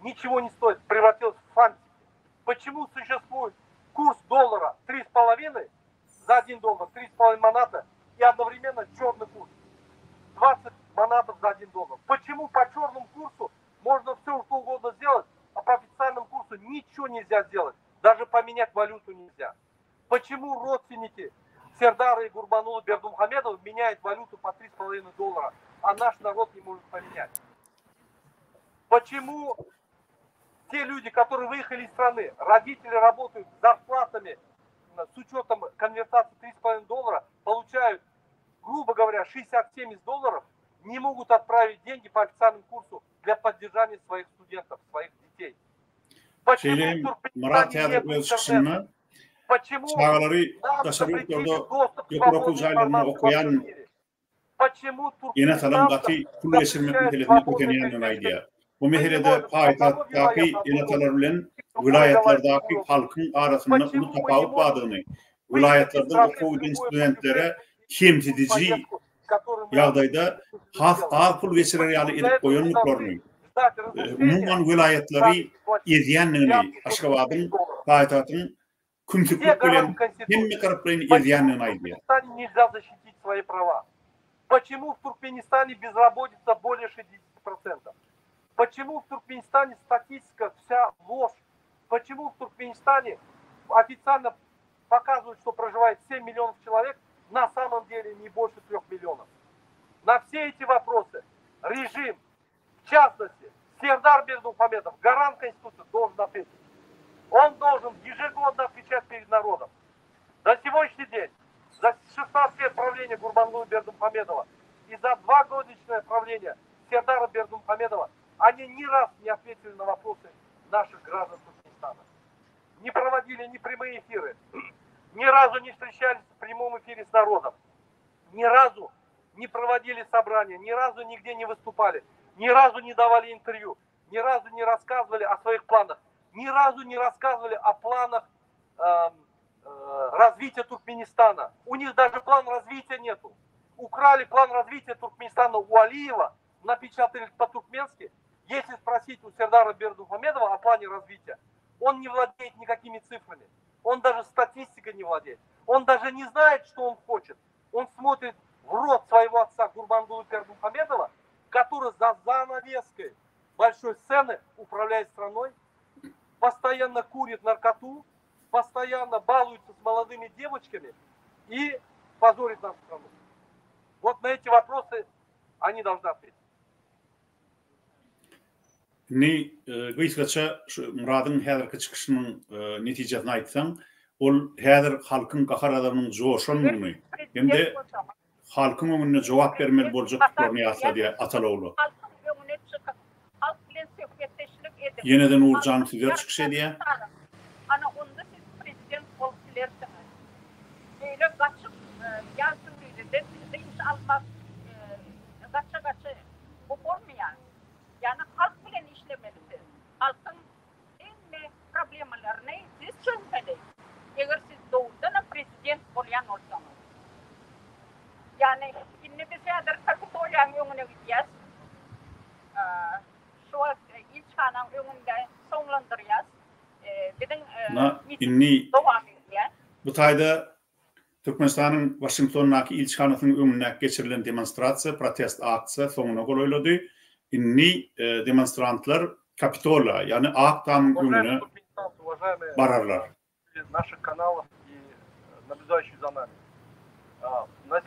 ничего не стоит, превратилась в фантики? Почему существует курс доллара 3,5 за 1 доллар, 3,5 маната и одновременно черный курс 20 манатов за 1 доллар? Почему по черному курсу можно все что угодно сделать, а по официальному курсу ничего нельзя сделать? Даже поменять валюту нельзя. Почему родственники Сердара и Гурбанулы Бердымухамедова меняют валюту по 3,5 доллара, а наш народ не может поменять? Почему те люди, которые выехали из страны, родители работают с зарплатами с учетом конвертации 3,5 доллара, получают, грубо говоря, 60-70 долларов, не могут отправить деньги по официальному курсу для поддержания своих студентов, своих детей? Почему Туркменистане нет интернета? Почему нам запретили доступ к свободной информации? Почему Туркменистан bu meselede payitahtaki ilatalar bilen vilayetlerdeki halkın arasında bunu tapawut badığını, vilayetlerden okuyan studentlere kemsidici ýagdaýda az pul geçiren edip koýanlyklaryny, umuman vilayetleri edýänligini, Aşgabatyň payitahtyň kümsüklük bilen hemme taraplaryny edýänligini aýdýar. Нельзя защитить свои права. Почему в Туркменистане безработица более 60%? Почему в Туркменистане статистика вся ложь? Почему в Туркменистане официально показывают, что проживает 7 миллионов человек, на самом деле не больше 3 миллионов? На все эти вопросы режим, в частности, Сердар Бердымухамедов, гарант Конституции, должен ответить. Он должен ежегодно отвечать перед народом. На сегодняшний день, за 16 лет правления Гурбангулы Бердымухамедова и за 2-годичное правление Сердара Бердымухамедова они ни раз не ответили на вопросы наших граждан Туркменистана. Не проводили ни прямые эфиры, ни разу не встречались в прямом эфире с народом, ни разу не проводили собрания, ни разу нигде не выступали, ни разу не давали интервью, ни разу не рассказывали о своих планах, ни разу не рассказывали о планах развития Туркменистана. У них даже план развития нету. Украли план развития Туркменистана у Алиева, напечатали по-туркменски. Если спросить у Сердара Бердымухамедова о плане развития, он не владеет никакими цифрами. Он даже статистикой не владеет. Он даже не знает, что он хочет. он смотрит в рот своего отца Гурбангулы Бердмухамедова, который за занавеской большой сцены управляет страной, постоянно курит наркоту, постоянно балуется с молодыми девочками и позорит нашу страну. Вот на эти вопросы они должны ответить. Ni gıysgaça Murad'ın häzirki çıkışının netijasini aýtsaň, ol häzir halkyň gahar adamyň joşanlygyny, hemde halkyň öňüne jogap bermeli boljaklyklaryny ýasa diýe Ataloglu. Yeniden Uğurcan Fizer çıkış ediyor. Ana onda siz prezident olsilersiniz. Böyle kaçıp yazdım dedi. Sizde hiç almaz. Kaça bu olmuyor. Yani halk bilen işlemelisiniz. Halkın en problemlerine siz çözmeli. Eğer siz doğrudan prezident olayan olsanız. Yani şimdi biz yadır Kapitolyan önüne gideceğiz. Şu ilçanın önünde sonlandıracağız. Inni bu taýda Türkmenistanyň Washingtondaky ilçhanasynyň öňüne geçirilen demonstrasiýa, protest aksiýa soňuna goloýlady. Inni demonstrantlar Kapitola, yani Akdamyň öňüne bararlar. Наших каналов и наблюдающих за нами. На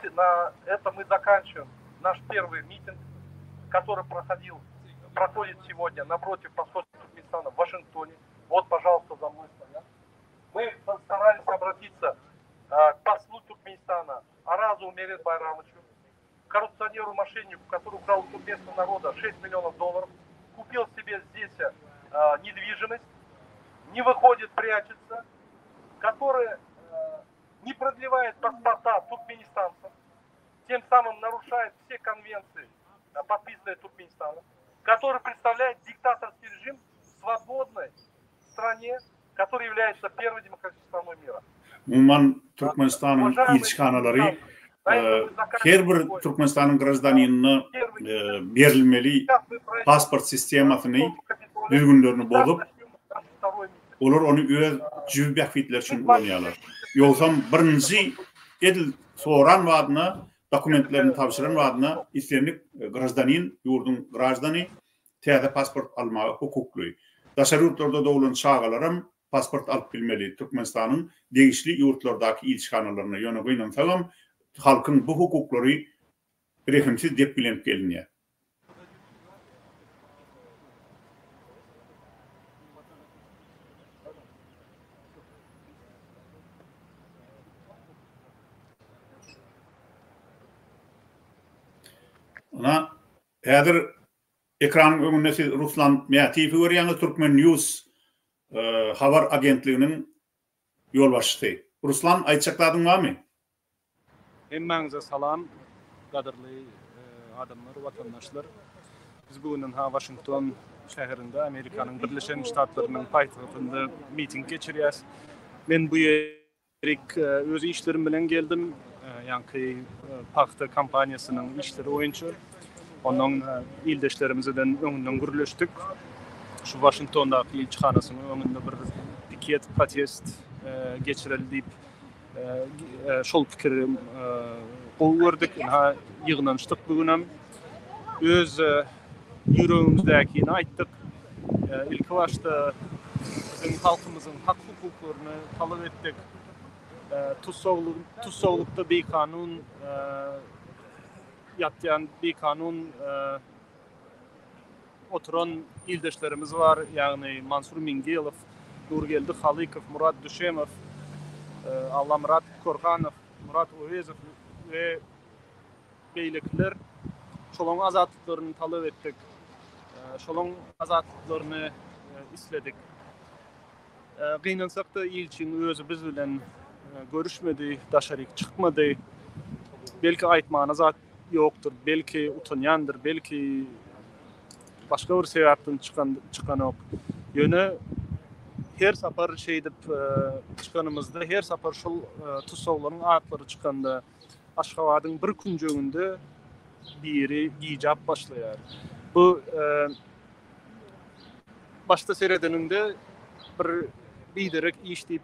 этом мы заканчиваем наш первый митинг, который проходит сегодня напротив посольства Туркменистана в Вашингтоне. Вот, пожалуйста, за мной стоят. Мы постарались обратиться к послу Туркменистана Аразу Умерет Байрамовичу, коррупционеру-мошеннику, который украл у туркменского народа $6 миллионов, купил себе здесь недвижимость, не выходит, прячется, который не продлевает паспорта туркменистанцев, тем самым нарушает все конвенции, подписанные Туркменистаном, который представляет диктаторский режим в свободной стране, которая является первой демократической страной мира. Umuman Türkmenistan'ın ilçhanalary her bir Türkmenistan'ın grazdanynyna berilmeli pasport sistemasyny düzgünlerini bozup olar onu öz jüb benefitler üçin kullanýarlar. Ýogsam birinji edil soran wadyna dokumentlerini tapşyran wadyna islenlik grazdanyn ýurdun grazdany täze pasport almagy hukukly. Daşarutlarda dowlan çağalaram pasport alıp bilmeli. Türkmenistanyň degişli ýurtlardaky ilçhanalaryna ýöne goýnansam halkyň bu hukuklary rehimsiz dep bilenip gelinýär. Ona häzir ekran öňünde siz Ruslan Mätiýewi görýäňiz, Türkmen News habar agentliginiň ýolbaşçysy. Ruslan, aýtjakladyň barmy? Hemmäňize salam, gadyrly adamlar, watandaşlar. Biz bugün Washington şäherinde Amerikanyň Birleşen Ştatlarynyň paýtagtynda miting geçirýäs. Men bu ýerek öz işlerim bilen geldim. Yani paxta kampanyasının işleri oyuncu. Onun ildeşlerimizden öňünden gürleşdik. Şu Washington'daki ilçhanasının öňünde bir piket protest geçirildi. Şol pikiri gördük. Ýygnaşdyk bugün. Öz ýüregimizdäkini aýtdyk. İlk başta bizim halkymyzyň hak hukuklaryny talap etdik. Tutsawlukda bir kanun ýatýan bir kanun oturan ildeşlerimiz var. Yani Mansur Mingilow, Nurgeldi Halykow, Murat Düşemow, Allamrat Korkanow, Murat Ovezow ve beýlekler şolaň azatlyklaryny talap etdik. Şolaň azatlyklaryny isledik. Gynansak da ilçin özü biz bilen görüşmedi, daşaryk çıkmadı. Belki aýtmana zat ýokdur, belki utanýandyr, belki başga bir sebäpden çıkan ok. Ýöne her sapar şeýdip çıkanymyzda, her sapar şol tutsawlaryň atlary çykanda Aşgabatyň bir kunjeginde biri giýjap başlaýar. Bu başta seredeninde bir biderek iş diýip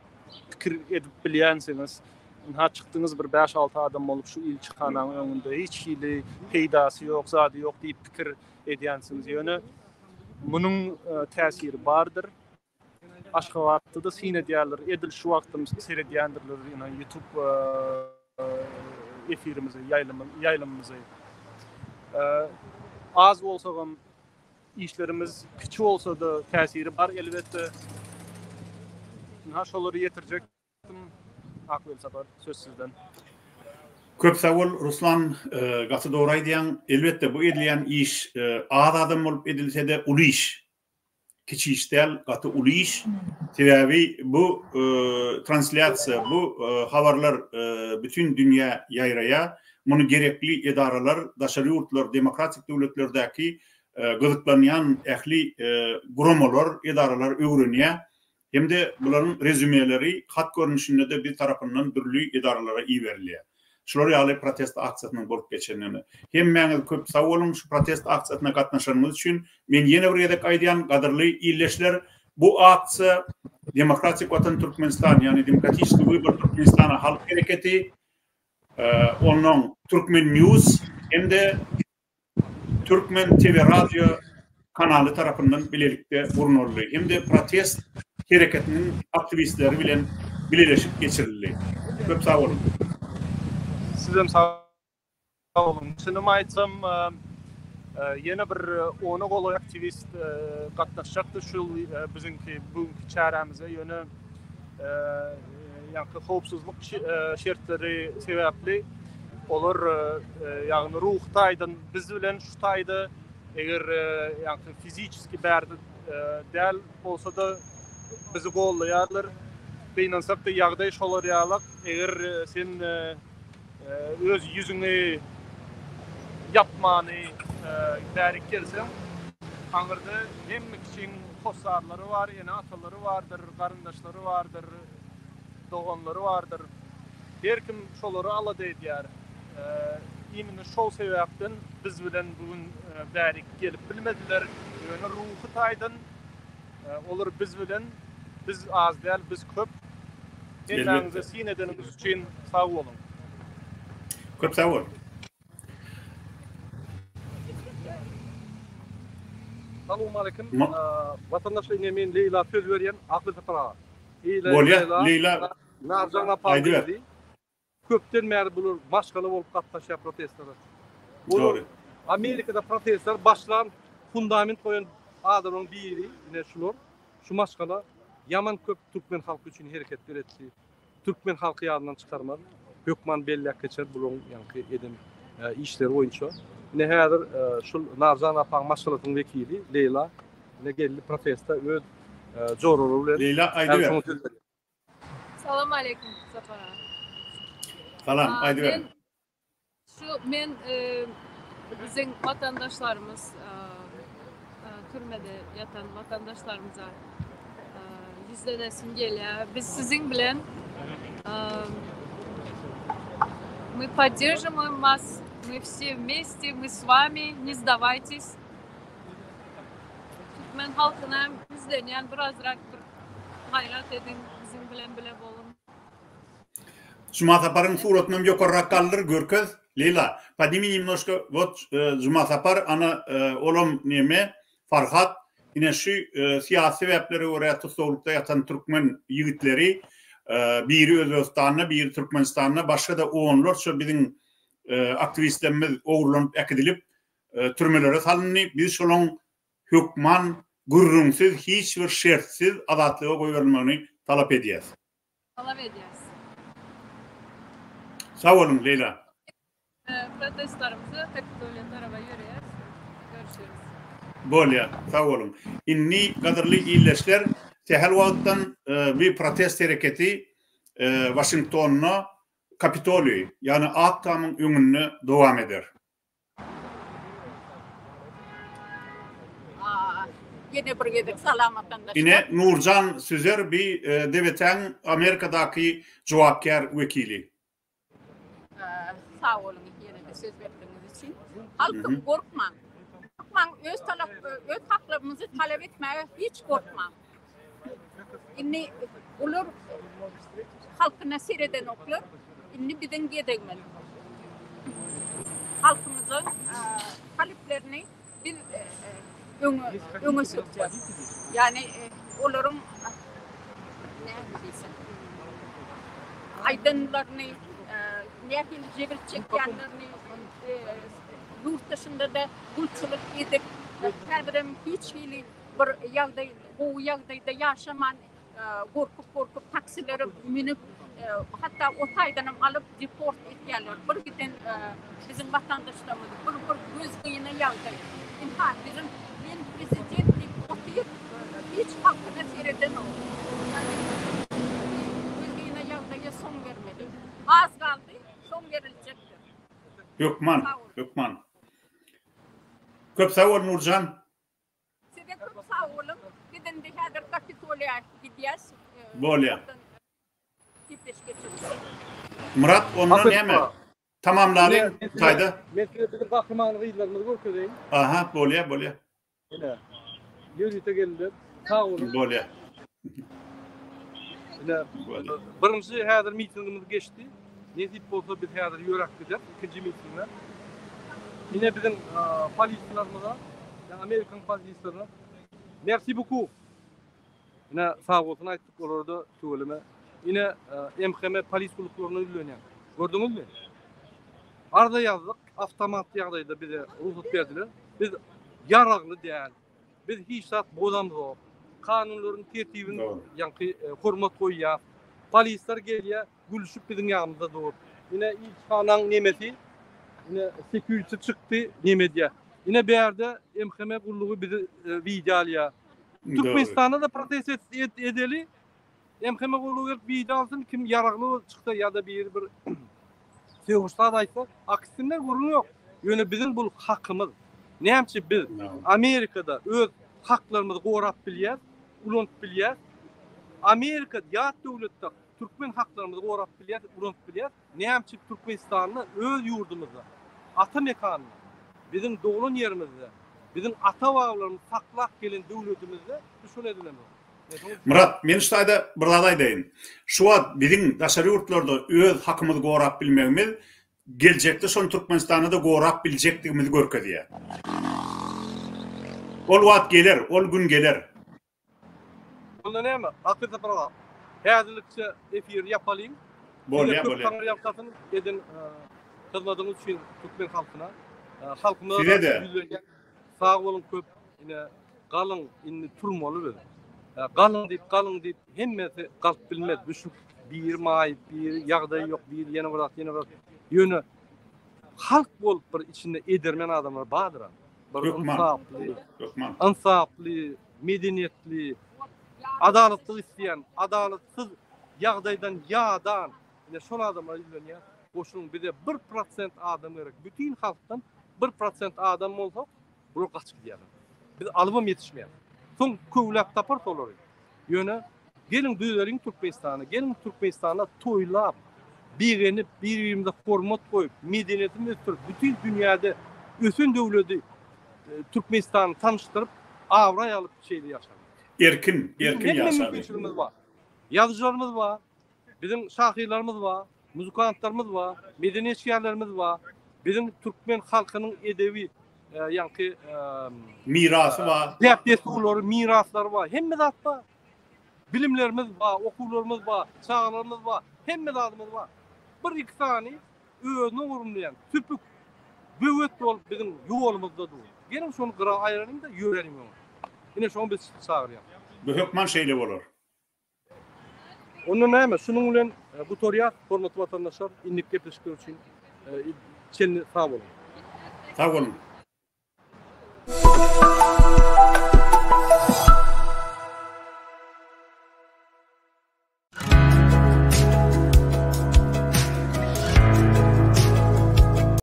pikir edip bilýänsiňiz, ha çıktınız bir 5-6 adam olup şu il çıkanan önünde hiç hili peydası yok, zadi yok deyip fikir edensiniz. Yani bunun tesiri bardır. Aşgabatda da sine diyorlar. Edil şu vaktimiz seyrediyendirler. Yani YouTube efirimizi, yayılımımızı. Az olsa da işlerimiz küçük olsa da tesiri var. Elbette şoları yetirecektim. Akbil Sapar, söz sizden. Köp sağ ol Ruslan, gatı doğray diyen, elbette bu edilen iş ağır adam olup edilse de ulu iş. Kiçi iş değil, gatı ulu iş. Sebebi bu translasyon, bu haberler bütün dünya yayraya, bunu gerekli idareler, daşarı yurtlar, demokratik devletlerdeki gıdıklanan ehli gromolar, idareler öğreniyor. Hem de bunların rezümeleri hat görünüşünde de bir tarafından türlü idarelere iyi veriliyor. Şular ýaly protest aksiyasyndan bolup geçenini. Hem meňe köp sag bolun şu protest aksiyasyna gatnaşanymyz üçin men ýene bir ýerde aýdýan gadyrly illeşler bu aksiýa Demokratik Watan Türkmenistan ýani Demokratik Wybor Türkmenistan halk hereketi onun Türkmen News hem de Türkmen TV radyo kanalı tarafından bilelikde burnurlu. Hem de protest hareketinin aktivistleri bilen birleşip geçirildi. Köp sağ olun. Sizem sağ olun. Şunu aýtsam, ýene bir ona gol aktivist gatnaşjakdy şu bizinki bugünkü çäremize ýöne ýa-da howpsuzlyk şertleri sebäpli olar ýagny ruh taýdan biz bilen şu taýda eger ýa-da fiziki bärde däl bolsa da bizi gollaýarlar. Beýnansak da ýagdaý şolar ýalyk eger sen öz ýüzüňi yapmany därik gelsen aňyrda hemme kiçiň hosarlary bar, ýene atalary bardyr, garyndaşlary bardyr, doganlary bardyr. Her kim şolary alady edýär. Ýene şol sebäpden biz bilen bugün därik gelip bilmediler. Ýöne ruhy taýdan olar biz bilen biz az däl, biz köp. Ellerinize sinedenimiz üçin sağ olun. Köp sağ olun. Assalamu alaikum. Vatandaşlar men Leyla söz berýän Akbil Sapar. Leyla Narjana Pawdi. Köpden bäri bular maşgala bolup gatnaşýar protestler. Doğru. Amerikada protestler başlan fundament koyan adamın biri ine şular. Şu maşgala yaman köp Türkmen halkı üçin hereket etdi. Türkmen halkı ýadynyň çykarmady. Hökman belläp geçer bulun ýa-da edem işleri boýunça. Ne häzir şu Narjan apaň maşgalatynyň wekili Leyla ne geldi protesta öz jorary bilen. Leyla aýdyber. Salam aleykum Sapar. Salam aýdyber. Men bizim vatandaşlarımız türmede yatan vatandaşlarımıza yüzlenesim gelýär. Biz sizin bilen мы поддерживаем вас, мы все вместе, мы с вами, не сдавайтесь. Türkmen halkına bizden yani birazrak hayrat edin, bizim bilen bile bolun. Жума Сапар'ın suratını ýokarrak kaldır görköz. Leyla, padimi немножко вот Жума Сапар ana olum neme Farhat yine şu siyasi sebepleri oraya tutulukta yatan Türkmen yiğitleri biri Özbekistan'a, biri Türkmenistan'a, başka da oğullar şu bizim aktivistlerimiz oğurlanıp ekidilip türmelere salındı. Biz şolun hükman gurrunsiz, hiçbir şertsiz azatlığa koyulmalarını talep ediyoruz. Talep ediyoruz. Sağ olun Leyla. Protestlarımızı Kapitolya tarafa yürüyoruz. Görüşürüz. Bolya, sağ olun. İnni kadarlı illeşler tehel wagtdan bir protest hareketi Washington'a Kapitolya yani Aktam'ın önünde devam eder. Yine bir gedik salam vatandaşlar. Yine Nurcan Süzer bir devletin Amerika'daki cevapkar vekili. Sağ olun yine de söz verdiğiniz için. Halkım korkma. Öz haklarımızı talep etmeye hiç korkma. Inni olur halkına seyreden oklar. inni bizden gedegmen. Halkımızın taleplerini biz öňe süreceğiz. Yani onların ne diyeyim? Aydınlarını, nehil cebir çekkenlerini, yurt dışında da bulçuluk edip, her hiç hili bir yağday, bu yağdayda yaşaman, korkup taksileri minip, hatta o taydanım alıp deport etkenler. Bir giden bizim vatandaşlarımız, bir göz kıyına yağday. İmkan bizim prezidentlik otuyup hiç halkına seyreden oldu. Son vermedi. Az kaldı, son verilecektir. Gökman. Köp sağ ol Nurcan. Size köp sağ olun. Gidin de hazır Kapitolya gideceğiz. Bolya. Murat ondan neme? Tamamladı kaydı. Mesela bizim kahraman gıylarımızı görküzeyim. Aha, bolya. Yine. Yürüyüte geldiler. Sağ olun. Bolya. Birinci hazır mitingimiz geçti. Nezip bolsa biz hazır yörak gider. İkinci mitingler. Yine bizim polislerimize, Amerikan polislerine merci beaucoup. Yine sağ olsun ayttık orada söyleme. Yine MHM polis kuluklarına ülönyen. Gördünüz mü? Arada yazdık. Avtomat yağdaydı bize ruhsat verdiler. Biz yararlı değil. Biz hiç saat bozamız o. Kanunların tertibini yankı hormat koyuyor. Polisler geliyor, gülüşüp bizim yanımızda doğup. Yine ilk kanan nemeti, yine security çıktı nemediye. Yine bir yerde MHM kulluğu bizi video alıyor. Türkmenistan'da da protest edeli. MHM kulluğu video alsın, kim yararlı çıktı ya da bir sevuşta daysa, aksinden görünüyor. Yani bizim bu hakkımız. Neyse biz Amerika'da öz haklarımızı koruyup biliyor. Ulanıp biliyor. Amerika yat devlette Türkmen haklarımızı koruyup biliyor, ulanıp biliyor. Neyse Türkmenistan'da öz yurdumuzda, ata mekanında, bizim doğulan yerimizde, bizim ata bağlarımız saklak gelen devletimizde düşün edilemiyor. Murat, men şuýda bir zat aýdaýyn. Şu wagt biziň daşary ýurtlarda öz hakymyzy gorap bilmegimiz, geljekde şol Türkmenistanda da gorap biljekdigimizi görkezýär. Ol wagt geler, ol gün geler. Onda näme? Hakykata program. Häzirlikçe efir ýapalyň. Bolya. Yapsatyn edin hyzmatyňyz üçin Türkmen halkyna. Halkymyza sağ bolun köp ine galyň indi turmaly biz. Galyň diýip hemmesi galyp bilmez. Düşüp bir maý, bir ýagdaý ýok, bir ýene bir. Ýöne halk bolup bir içinde edermen adamlar bardyr. Insaply, medeniyetli, adaletli isteyen, adaletsiz ýagdaýdan ýadan, ine şol adamlar ýa, goşuň bize 1% adam gerek. Bütün halkdan 1% adam bolsa, bu gaçyp gidiyor. Biz alybam yetişmeýär. Soň köwlep tapar solar. Ýöne gelin düýlerin Türkmenistan'a, gelin Türkmenistan'a toýlap, birenip, bir-birimize hormat koyup, medeniyetimizi ötürüp, bütün dünyada ösün döwleti Türkmenistan'ı tanıştırıp, avraya alıp şeyle yaşamak. Erkin yaşamak. Yazıcılarımız var, bizim şahirlerimiz var, muzikantlarımız var, medeniyetçilerimiz var, bizim Türkmen halkının edebi yankı mirası var. Deptesuları, mirasları var. Hemme zat var. Bilimlerimiz var, okullarımız var, çağlarımız var. Hemme zatımız var. Bir iki saniye özünü urumlayan, tüpük, büyük ol bizim yolumuzda dur. Gelin şunu kıra ayranayım da yörelim onu. Yine şunu biz çağırıyam. Bu hükman şeyle olur. Onun neyme? Şunun ulen bu toriyat, hormatlı vatandaşlar, inlik yapışkır için çelini sağ olun. Sağ olun.